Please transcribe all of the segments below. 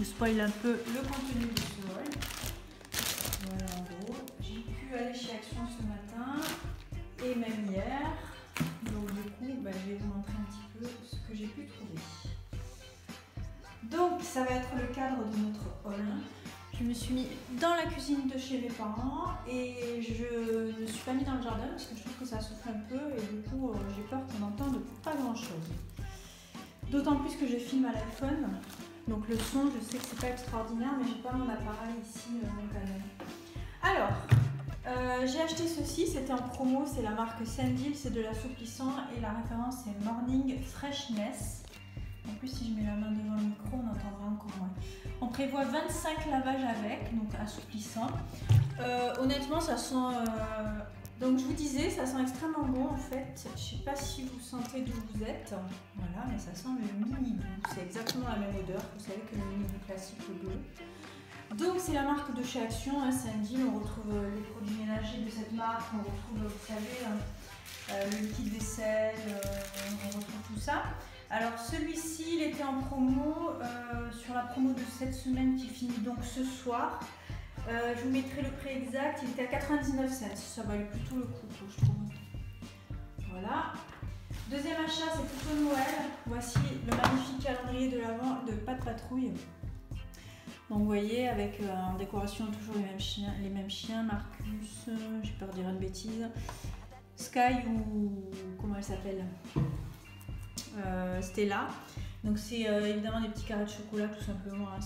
vous spoil un peu le contenu de ce haul. Voilà en gros. J'ai pu aller chez Action ce matin et même hier. Donc du coup, je vais vous montrer un petit peu ce que j'ai pu trouver. Donc ça va être le cadre de notre haul. Je me suis mis dans la cuisine de chez mes parents et je ne suis pas mis dans le jardin parce que je trouve que ça souffle un peu et du coup j'ai peur qu'on entende pas grand chose. D'autant plus que je filme à l'iPhone, donc le son je sais que c'est pas extraordinaire mais j'ai pas mon appareil ici mon Canon. Alors j'ai acheté ceci, c'était en promo, c'est la marque Sandil, c'est de l'assouplissant et la référence c'est Morning Freshness. En plus, si je mets la main devant le micro, on entendra encore moins. On prévoit 25 lavages avec, donc assouplissant. Honnêtement, ça sent... donc je vous disais, ça sent extrêmement bon en fait. Je sais pas si vous sentez d'où vous êtes. Voilà, mais ça sent le mini blue. C'est exactement la même odeur. Vous savez que le mini blue classique, le bleu. Donc c'est la marque de chez Action, hein, Sandil. On retrouve les produits ménagers de cette marque. On retrouve, vous savez, le liquide vaisselle. On retrouve tout ça. Alors celui-ci, il était en promo, sur la promo de cette semaine qui finit donc ce soir. Je vous mettrai le prix exact, il était à 99 cents, ça valait plutôt le coup, je trouve. Voilà. Deuxième achat, c'est plutôt Noël. Voici le magnifique calendrier de l'Avent de Pat' Patrouille. Donc vous voyez, avec en décoration toujours les mêmes chiens, Marcus, j'ai peur de dire une bêtise, Sky ou comment elle s'appelle, Stella. Donc c'est évidemment des petits carrés de chocolat tout simplement, hein.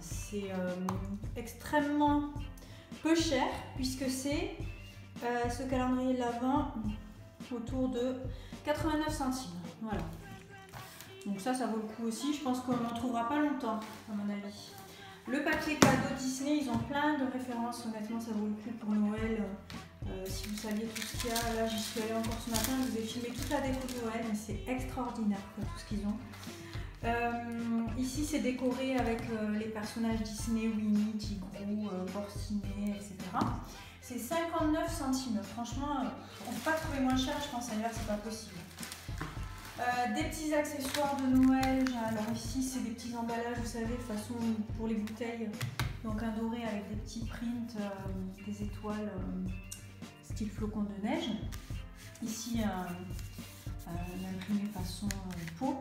C'est extrêmement peu cher puisque c'est ce calendrier de l'Avent autour de 89 centimes. Voilà. Donc ça vaut le coup aussi. Je pense qu'on n'en trouvera pas longtemps à mon avis. Le papier cadeau Disney, ils ont plein de références. Honnêtement, ça vaut le coup pour Noël. Si vous saviez tout ce qu'il y a, là j'y suis allée encore ce matin, je vous ai filmé toute la déco de Noël, mais c'est extraordinaire quoi, tout ce qu'ils ont. Ici c'est décoré avec les personnages Disney, Winnie, Tigrou, Porcinet, etc. C'est 59 centimes, franchement on ne peut pas trouver moins cher, je pense ailleurs c'est pas possible. Des petits accessoires de Noël, alors ici c'est des petits emballages, vous savez, façon pour les bouteilles, donc un doré avec des petits prints, des étoiles style flocon de neige. Ici un imprimé façon peau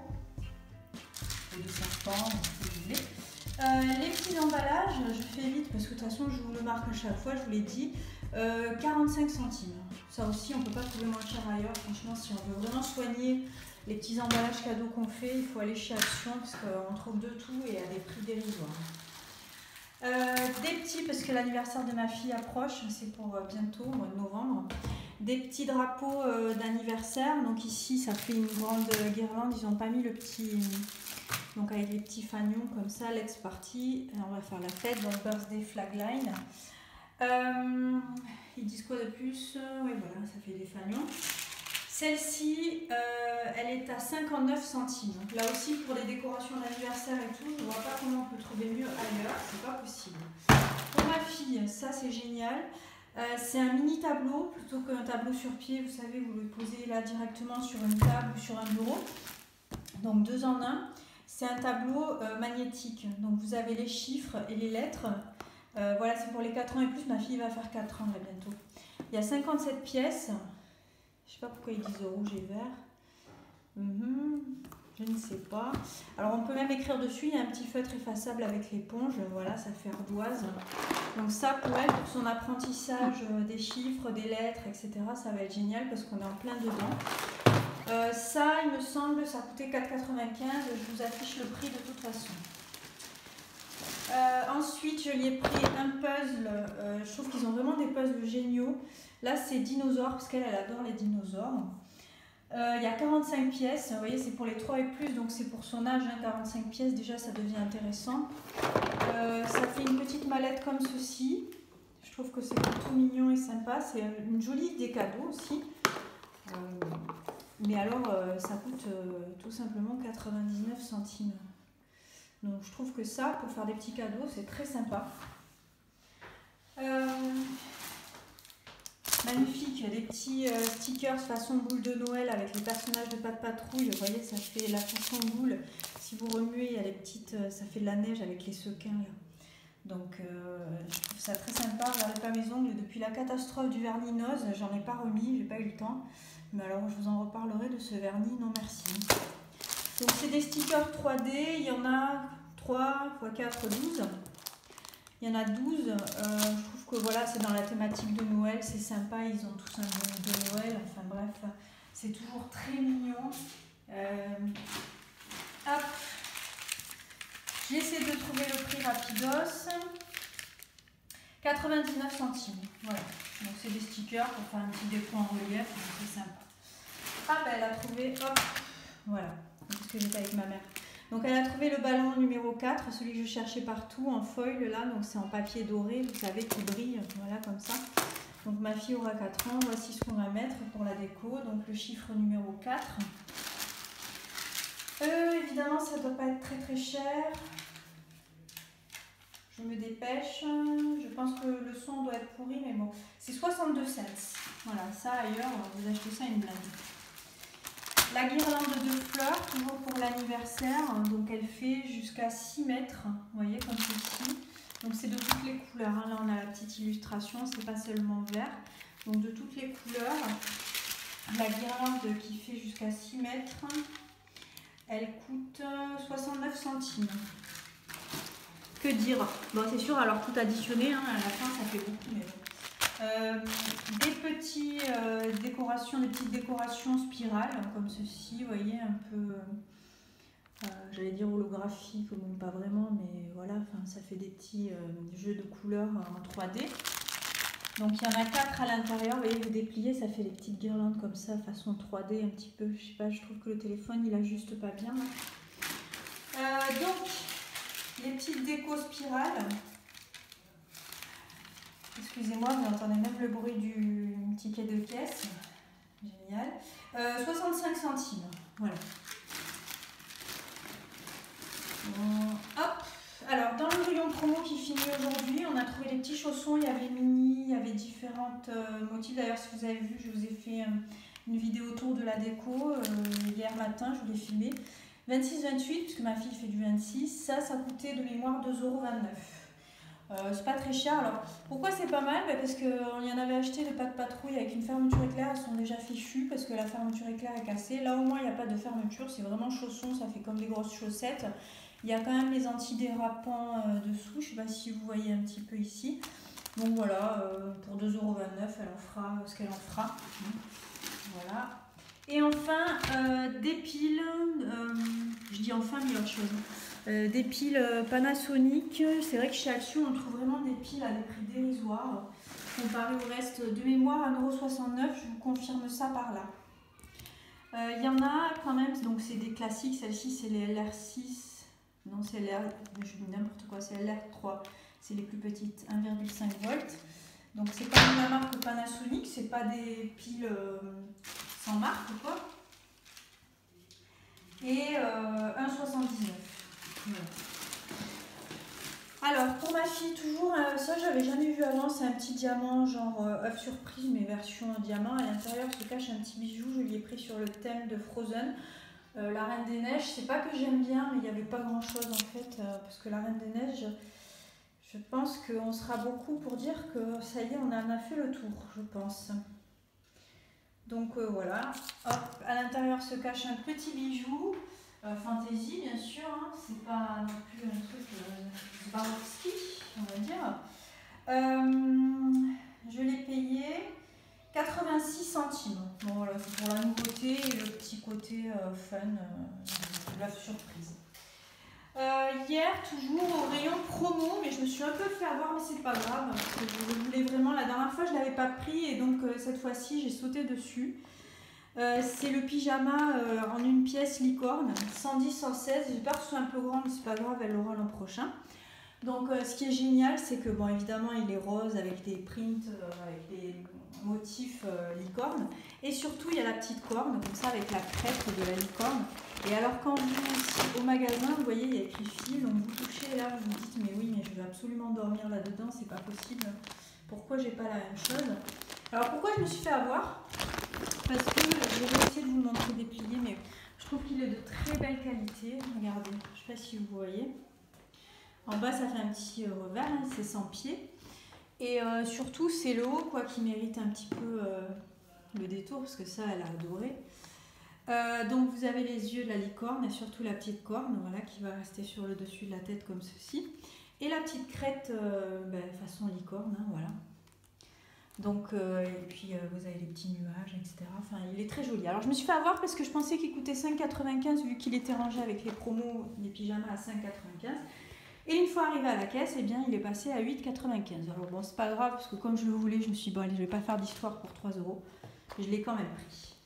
et de serpent, si vous voulez. Les petits emballages, je fais vite parce que de toute façon je vous le marque à chaque fois, je vous l'ai dit, 45 centimes. Ça aussi on ne peut pas trouver moins cher ailleurs, franchement si on veut vraiment soigner les petits emballages cadeaux qu'on fait, il faut aller chez Action parce qu'on trouve de tout et à des prix dérisoires. Des petits, parce que l'anniversaire de ma fille approche, c'est pour bientôt, au mois de novembre, des petits drapeaux d'anniversaire. Donc ici, ça fait une grande guirlande, ils n'ont pas mis le petit, donc avec les petits fanions comme ça, let's party, on va faire la fête, donc birthday flagline. Ils disent quoi de plus? Oui, voilà, ça fait des fanions. Celle-ci, elle est à 59 centimes. Là aussi, pour les décorations d'anniversaire et tout, je ne vois pas comment on peut trouver mieux ailleurs. C'est pas possible. Pour ma fille, ça c'est génial. C'est un mini tableau plutôt qu'un tableau sur pied. Vous savez, vous le posez là directement sur une table ou sur un bureau. Donc 2 en 1. C'est un tableau magnétique. Donc vous avez les chiffres et les lettres. Voilà, c'est pour les 4 ans et plus. Ma fille va faire 4 ans là bientôt. Il y a 57 pièces. Je ne sais pas pourquoi ils disent rouge et vert. Je ne sais pas. Alors on peut même écrire dessus. Il y a un petit feutre effaçable avec l'éponge. Voilà, ça fait ardoise. Donc ça pour elle, pour son apprentissage des chiffres, des lettres, etc. Ça va être génial parce qu'on est en plein dedans. Ça, il me semble, ça coûtait 4,95 €. Je vous affiche le prix de toute façon. Ensuite, je lui ai pris un puzzle. Je trouve qu'ils ont vraiment des puzzles géniaux. Là, c'est dinosaures, parce qu'elle adore les dinosaures. Il y a 45 pièces. Vous voyez, c'est pour les 3 et plus, donc c'est pour son âge. Hein, 45 pièces, déjà, ça devient intéressant. Ça fait une petite mallette comme ceci. Je trouve que c'est plutôt mignon et sympa. C'est une jolie idée cadeau aussi. Mais alors, ça coûte tout simplement 99 centimes. Donc je trouve que ça, pour faire des petits cadeaux, c'est très sympa. Magnifique, des petits stickers façon boule de Noël avec les personnages de Pat' Patrouille. Vous voyez, ça fait la façon boule. Si si vous remuez, il y a les petites, ça fait de la neige avec les sequins là. Donc je trouve ça très sympa. Regardez pas mes ongles depuis la catastrophe du vernis Nose, j'en ai pas remis, j'ai pas eu le temps. Mais alors je vous en reparlerai de ce vernis, non merci. Donc c'est des stickers 3D, il y en a 3 x 4, 12. Il y en a 12, je trouve que voilà, c'est dans la thématique de Noël, c'est sympa, ils ont tous un bonnet de Noël, enfin bref, c'est toujours très mignon. Hop, j'essaie de trouver le prix rapidos, 99 centimes, voilà, donc c'est des stickers pour faire un petit déco en relief, c'est sympa. Ah ben elle a trouvé, hop, voilà, parce que j'étais avec ma mère. Donc elle a trouvé le ballon numéro 4, celui que je cherchais partout, en foil là, donc c'est en papier doré, vous savez, qui brille, voilà, comme ça. Donc ma fille aura 4 ans, voici ce qu'on va mettre pour la déco, donc le chiffre numéro 4. Évidemment, ça ne doit pas être très très cher. Je me dépêche, je pense que le son doit être pourri, mais bon, c'est 62 cents. Voilà, ça ailleurs, vous achetez ça une blinde. La guirlande de fleurs, toujours pour l'anniversaire, donc elle fait jusqu'à 6 mètres, vous voyez, comme ceci. Donc c'est de toutes les couleurs, hein. Là on a la petite illustration, c'est pas seulement vert. Donc de toutes les couleurs, la guirlande qui fait jusqu'à 6 mètres, elle coûte 69 centimes. Que dire? Bon c'est sûr, alors tout additionné, hein, à la fin ça fait beaucoup, mais bon. Des petites décorations spirales comme ceci, vous voyez, un peu, j'allais dire holographique, bon pas vraiment, mais voilà, ça fait des petits jeux de couleurs en 3D. Donc il y en a 4 à l'intérieur, vous voyez, vous dépliez, ça fait des petites guirlandes comme ça, façon 3D un petit peu, je sais pas, je trouve que le téléphone il ajuste pas bien. Donc les petites décos spirales. Excusez-moi, vous entendez même le bruit du ticket de caisse. Génial. 65 centimes. Voilà. Bon, hop. Alors, dans le rayon promo qui finit aujourd'hui, on a trouvé les petits chaussons. Il y avait mini, il y avait différentes motifs. D'ailleurs, si vous avez vu, je vous ai fait une vidéo autour de la déco hier matin. Je vous l'ai filmé. 26,28, puisque ma fille fait du 26. Ça coûtait de mémoire 2,29 €. C'est pas très cher. Alors pourquoi c'est pas mal? Parce qu'on y en avait acheté de pâte patrouille avec une fermeture éclair, elles sont déjà fichues parce que la fermeture éclair est cassée. Là au moins il n'y a pas de fermeture, c'est vraiment chausson, ça fait comme des grosses chaussettes. Il y a quand même les antidérapants dessous, je sais pas si vous voyez un petit peu ici. Donc voilà, pour 2,29 €, elle en fera ce qu'elle en fera. Voilà. Et enfin des piles, je dis enfin mais autre chose. Des piles Panasonic, c'est vrai que chez Action on trouve vraiment des piles à des prix dérisoires comparé au reste. De mémoire 1,69 €, je vous confirme ça par là. Il y en a quand même, donc c'est des classiques, celle-ci c'est les LR6, non c'est LR, je dis n'importe quoi, c'est LR3, c'est les plus petites, 1,5 volts. Donc c'est pas la marque Panasonic, c'est pas des piles sans marque quoi. Et 1,79 €. Voilà. Alors pour ma fille toujours, ça j'avais jamais vu avant, c'est un petit diamant genre œuf surprise mais version diamant. À l'intérieur se cache un petit bijou, je lui ai pris sur le thème de Frozen, la Reine des Neiges. C'est pas que j'aime bien mais il n'y avait pas grand chose en fait, parce que la Reine des Neiges, je pense qu'on sera beaucoup pour dire que ça y est, on en a fait le tour, je pense. Donc voilà, hop, à l'intérieur se cache un petit bijou. Fantaisie bien sûr, hein. C'est pas non plus un truc Swarovski, on va dire. Je l'ai payé 86 centimes. Bon voilà, c'est pour la nouveauté et le petit côté fun de la surprise. Hier, toujours au rayon promo, mais je me suis un peu fait avoir, mais c'est pas grave, parce que je voulais vraiment, la dernière fois je l'avais pas pris et donc cette fois-ci j'ai sauté dessus. C'est le pyjama en une pièce licorne, 110-116, j'ai peur que ce soit un peu grand mais c'est pas grave, elle l'aura l'an prochain. Donc ce qui est génial c'est que bon évidemment il est rose avec des prints, avec des motifs licorne, et surtout il y a la petite corne comme ça avec la crête de la licorne. Et alors quand vous au magasin vous voyez il y a écrit fil, donc vous touchez là vous vous dites mais oui mais je veux absolument dormir là dedans, c'est pas possible, pourquoi j'ai pas la même chose? Alors pourquoi je me suis fait avoir? Parce que je vais essayer de vous montrer déplié, mais Je trouve qu'il est de très belle qualité. Regardez, je ne sais pas si vous voyez. En bas, ça fait un petit revers, hein, c'est sans pied. Et surtout, c'est le haut quoi, qui mérite un petit peu le détour, parce que ça, elle a adoré. Donc, vous avez les yeux de la licorne et surtout la petite corne, voilà, qui va rester sur le dessus de la tête comme ceci. Et la petite crête façon licorne, hein, voilà. Donc, et puis vous avez les petits nuages, etc. Enfin, il est très joli. Alors, je me suis fait avoir parce que je pensais qu'il coûtait 5,95 vu qu'il était rangé avec les promos, les pyjamas à 5,95. Et une fois arrivé à la caisse, eh bien, il est passé à 8,95. Alors bon, c'est pas grave, parce que comme je le voulais, je me suis dit, bon, allez, je vais pas faire d'histoire pour 3 €. Et je l'ai quand même pris.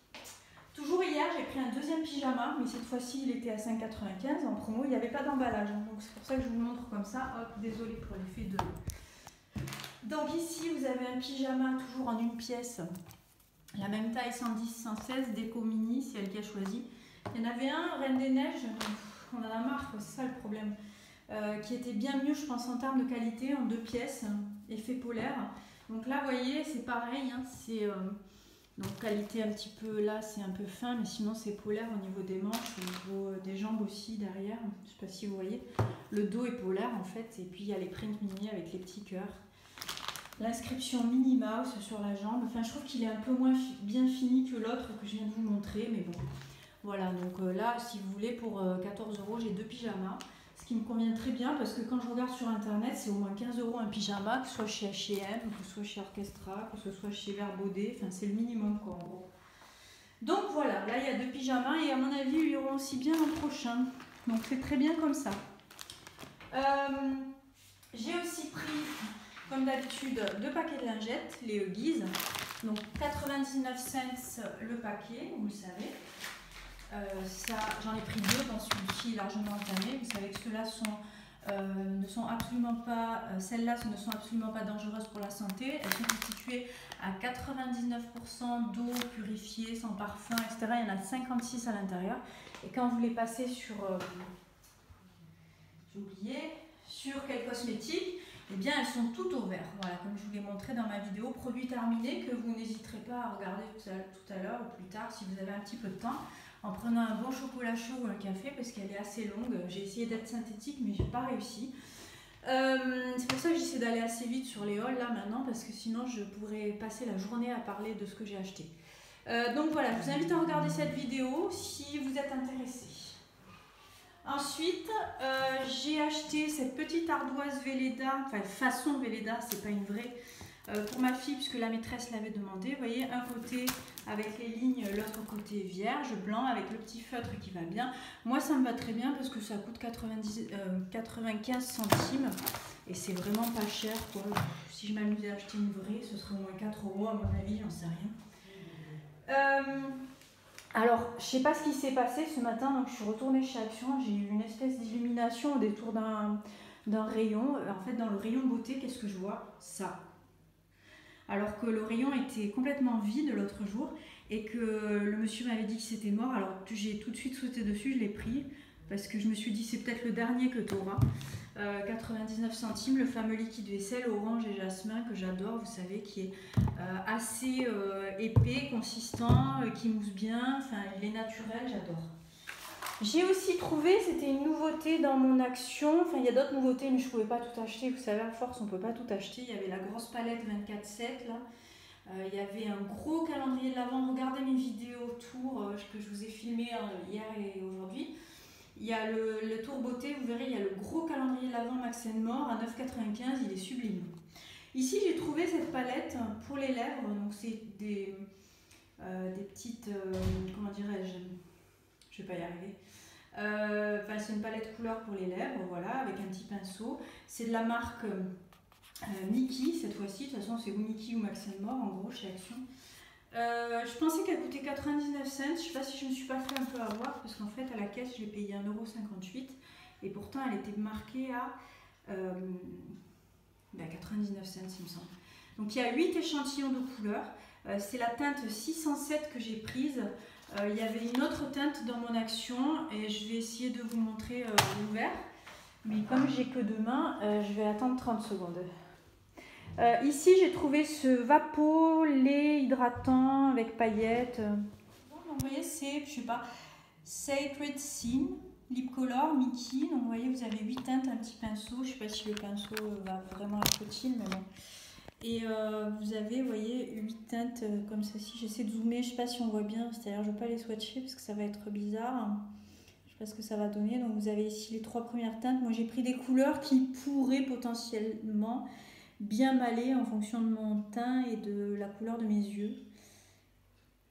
Toujours hier, j'ai pris un deuxième pyjama, mais cette fois-ci, il était à 5,95 en promo. Il n'y avait pas d'emballage, hein, donc c'est pour ça que je vous le montre comme ça. Hop, désolé pour l'effet de... Donc ici, vous avez un pyjama toujours en une pièce. La même taille, 110-116, déco mini, c'est elle qui a choisi. Il y en avait un, Reine des Neiges, on en a marre, c'est ça le problème. Qui était bien mieux, je pense, en termes de qualité, en 2 pièces, effet polaire. Donc là, vous voyez, c'est pareil, hein, c'est donc qualité un petit peu, là, c'est un peu fin, mais sinon c'est polaire au niveau des manches, au niveau des jambes aussi derrière. Je ne sais pas si vous voyez. Le dos est polaire en fait, et puis il y a les prints mini avec les petits cœurs. L'inscription Minnie Mouse sur la jambe. Enfin, je trouve qu'il est un peu moins bien fini que l'autre que je viens de vous montrer, mais bon. Voilà, donc là, si vous voulez, pour 14 €, j'ai 2 pyjamas. Ce qui me convient très bien parce que quand je regarde sur internet, c'est au moins 15 € un pyjama, que ce soit chez H&M, que ce soit chez Orchestra, que ce soit chez Verbaudet, enfin c'est le minimum quoi en gros. Donc voilà, là il y a 2 pyjamas et à mon avis ils iront aussi bien l'an prochain. Donc c'est très bien comme ça. J'ai aussi pris, comme d'habitude, 2 paquets de lingettes, les Huggies. Donc 99 cents le paquet, vous le savez. Ça, j'en ai pris 2 dans celui-ci largement entamé. Vous savez que ceux-là ne sont absolument pas, celles-là ne sont absolument pas dangereuses pour la santé. Elles sont constituées à 99% d'eau purifiée, sans parfum, etc. Il y en a 56 à l'intérieur. Et quand vous les passez sur, j'ai oublié, sur quel cosmétique, eh bien elles sont toutes au vert. Voilà, comme je vous l'ai montré dans ma vidéo produit terminé, que vous n'hésiterez pas à regarder tout à l'heure ou plus tard si vous avez un petit peu de temps. En prenant un bon chocolat chaud ou un café parce qu'elle est assez longue. J'ai essayé d'être synthétique mais j'ai pas réussi. C'est pour ça que j'essaie d'aller assez vite sur les hauls là maintenant parce que sinon je pourrais passer la journée à parler de ce que j'ai acheté. Donc voilà, je vous invite à regarder cette vidéo si vous êtes intéressé. Ensuite, j'ai acheté cette petite ardoise Velleda, enfin façon Velleda, c'est pas une vraie, pour ma fille puisque la maîtresse l'avait demandé. Vous voyez, un côté avec les lignes, l'autre côté vierge, blanc, avec le petit feutre qui va bien. Moi, ça me va très bien parce que ça coûte 95 centimes et c'est vraiment pas cher, quoi. Si je m'amusais à acheter une vraie, ce serait au moins 4 € à mon avis, j'en sais rien. Alors, je sais pas ce qui s'est passé ce matin, donc je suis retournée chez Action, j'ai eu une espèce d'illumination au détour d'un rayon. En fait, dans le rayon beauté, qu'est-ce que je vois? Ça. Alors que le rayon était complètement vide l'autre jour et que le monsieur m'avait dit que c'était mort. Alors j'ai tout de suite sauté dessus, je l'ai pris parce que je me suis dit c'est peut-être le dernier que tu auras. 99 centimes, le fameux liquide vaisselle orange et jasmin que j'adore, vous savez, qui est assez épais, consistant, qui mousse bien, enfin il est naturel, j'adore. J'ai aussi trouvé, c'était une nouveauté dans mon Action, enfin il y a d'autres nouveautés mais je ne pouvais pas tout acheter, vous savez à force on ne peut pas tout acheter. Il y avait la grosse palette 24/7 là, il y avait un gros calendrier de l'Avent, regardez mes vidéos tour que je vous ai filmé hier et aujourd'hui. Il y a le tour beauté, vous verrez il y a le gros calendrier de l'Avent Max & More à 9,95, il est sublime. Ici j'ai trouvé cette palette pour les lèvres, donc c'est des petites, comment dirais-je, je ne vais pas y arriver. C'est une palette couleur pour les lèvres, voilà, avec un petit pinceau. C'est de la marque Mickey cette fois-ci. De toute façon, c'est ou Mickey ou Max & More en gros chez Action. Je pensais qu'elle coûtait 99 cents. Je ne sais pas si je me suis pas fait un peu avoir parce qu'en fait, à la caisse, je l'ai payé 1,58 € et pourtant, elle était marquée à 99 cents, il me semble. Donc, il y a 8 échantillons de couleurs. C'est la teinte 607 que j'ai prise. Il y avait une autre teinte dans mon Action et je vais essayer de vous montrer l'ouvert. Mais comme j'ai que 2 mains, je vais attendre 30 secondes. Ici, j'ai trouvé ce Vapo lait hydratant avec paillettes. Bon, vous voyez, c'est, je sais pas, Sacred Scene Lip Color Mickey. Donc vous voyez, vous avez 8 teintes, un petit pinceau. Je ne sais pas si le pinceau va vraiment être utile, mais bon. Et vous avez, vous voyez, 8 teintes comme ceci. J'essaie de zoomer, je ne sais pas si on voit bien. C'est-à-dire, je ne vais pas les swatcher parce que ça va être bizarre. Je ne sais pas ce que ça va donner. Donc vous avez ici les 3 premières teintes. Moi, j'ai pris des couleurs qui pourraient potentiellement bien m'aller en fonction de mon teint et de la couleur de mes yeux.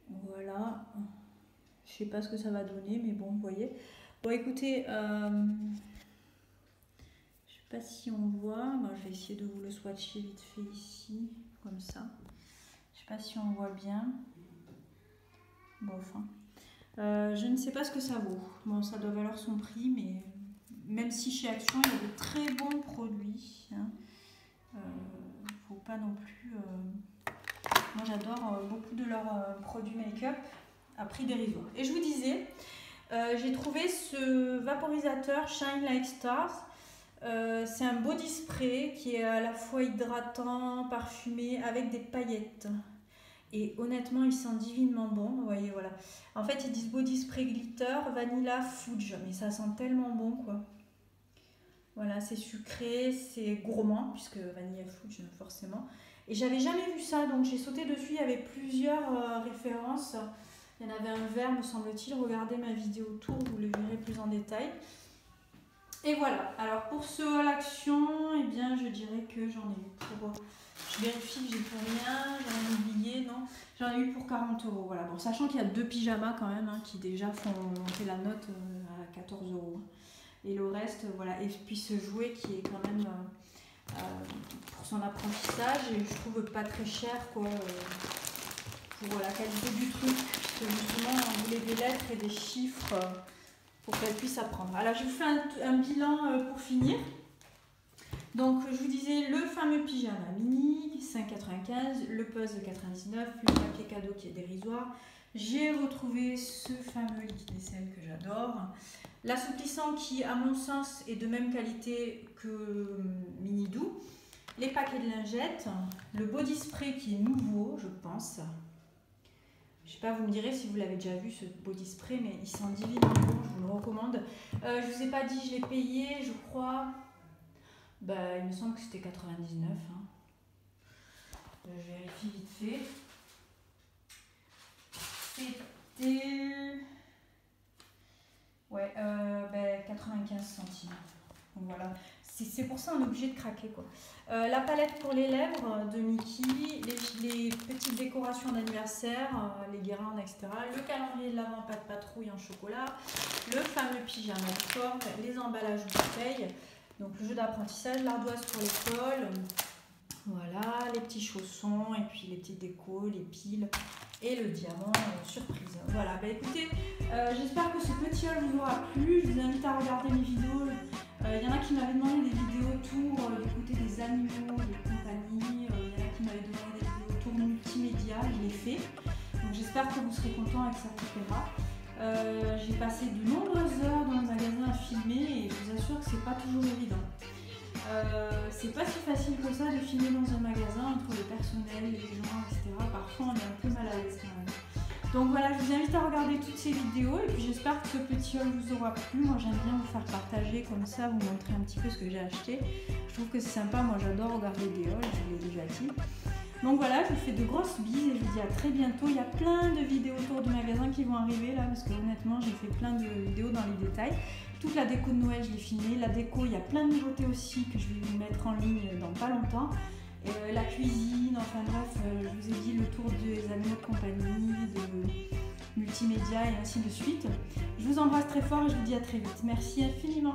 Voilà. Je ne sais pas ce que ça va donner, mais bon, vous voyez. Bon, écoutez, je sais pas si on voit. Bon, je vais essayer de vous le swatcher vite fait ici, comme ça. Je sais pas si on voit bien. Bon, enfin. Je ne sais pas ce que ça vaut. Bon, ça doit valoir son prix, mais même si chez Action, il y a de très bons produits. Hein. Faut pas non plus... Moi, j'adore beaucoup de leurs produits make-up à prix dérisoire. Et je vous disais, j'ai trouvé ce vaporisateur Shine Like Stars. C'est un body spray qui est à la fois hydratant, parfumé, avec des paillettes. Et honnêtement, il sent divinement bon. Vous voyez, voilà. En fait, ils disent body spray glitter, vanilla fudge. Mais ça sent tellement bon, quoi. Voilà, c'est sucré, c'est gourmand, puisque vanilla fudge, forcément. Et j'avais jamais vu ça, donc j'ai sauté dessus. Il y avait plusieurs références. Il y en avait un vert, me semble-t-il. Regardez ma vidéo autour, vous le verrez plus en détail. Et voilà. Alors pour ce haul Action, eh bien, je dirais que j'en ai eu pour... Je vérifie que j'ai plus rien, j'en ai oublié, non. J'en ai eu pour 40 €. Voilà. Bon, sachant qu'il y a 2 pyjamas quand même, hein, qui déjà font monter la note à 14 €. Et le reste, voilà. Et puis ce jouet qui est quand même pour son apprentissage, et je trouve pas très cher, quoi, pour la qualité du truc. Parce que justement, on voulait des lettres et des chiffres pour qu'elle puisse apprendre. Alors, je vous fais un bilan pour finir. Donc, je vous disais le fameux pyjama mini, 5,95 €, le puzzle 99 €, le papier cadeau qui est dérisoire. J'ai retrouvé ce fameux liquide vaisselle que j'adore. L'assouplissant qui, à mon sens, est de même qualité que Mini Doux. Les paquets de lingettes. Le body spray qui est nouveau, je pense. Je sais pas, vous me direz si vous l'avez déjà vu, ce body spray, mais il sent divinement bon, je vous le recommande. Je vous ai pas dit, je l'ai payé, je crois. Bah, il me semble que c'était 99 €. Hein. Je vérifie vite fait. C'était... Ouais, 95 centimes. Donc voilà. C'est pour ça qu'on est obligé de craquer, quoi. La palette pour les lèvres de Mickey, les petites décorations d'anniversaire, les guirlandes, etc. Le calendrier de l'Avent, pas de patrouille en chocolat. Le fameux pyjama de corde, les emballages bouteilles. Donc le jeu d'apprentissage, l'ardoise pour l'école. Voilà, les petits chaussons et puis les petites décos, les piles et le diamant surprise. Voilà, bah écoutez, j'espère que ce petit haul vous aura plu. Je vous invite à regarder mes vidéos. Il y en a qui m'avaient demandé des vidéos autour d'écouter des animaux, des compagnies. Il y en a qui m'avaient demandé des vidéos autour multimédia. Je l'ai fait. Donc j'espère que vous serez contents avec ça, etc. J'ai passé de nombreuses heures dans le magasin à filmer et je vous assure que c'est pas toujours évident. C'est pas si facile que ça de filmer dans un magasin entre le personnel, les gens, etc. Parfois on est un peu mal à l'aise quand même. Donc voilà, je vous invite à regarder toutes ces vidéos et puis j'espère que ce petit haul vous aura plu. Moi j'aime bien vous faire partager comme ça, vous montrer un petit peu ce que j'ai acheté. Je trouve que c'est sympa, moi j'adore regarder des hauls, je l'ai déjà dit. Donc voilà, je vous fais de grosses bises et je vous dis à très bientôt. Il y a plein de vidéos autour du magasin qui vont arriver là parce que honnêtement j'ai fait plein de vidéos dans les détails. Toute la déco de Noël je l'ai filmée. La déco, il y a plein de nouveautés aussi que je vais vous mettre en ligne dans pas longtemps. La cuisine, enfin bref, je vous ai dit le tour des animaux de compagnie, de multimédia et ainsi de suite. Je vous embrasse très fort et je vous dis à très vite. Merci infiniment.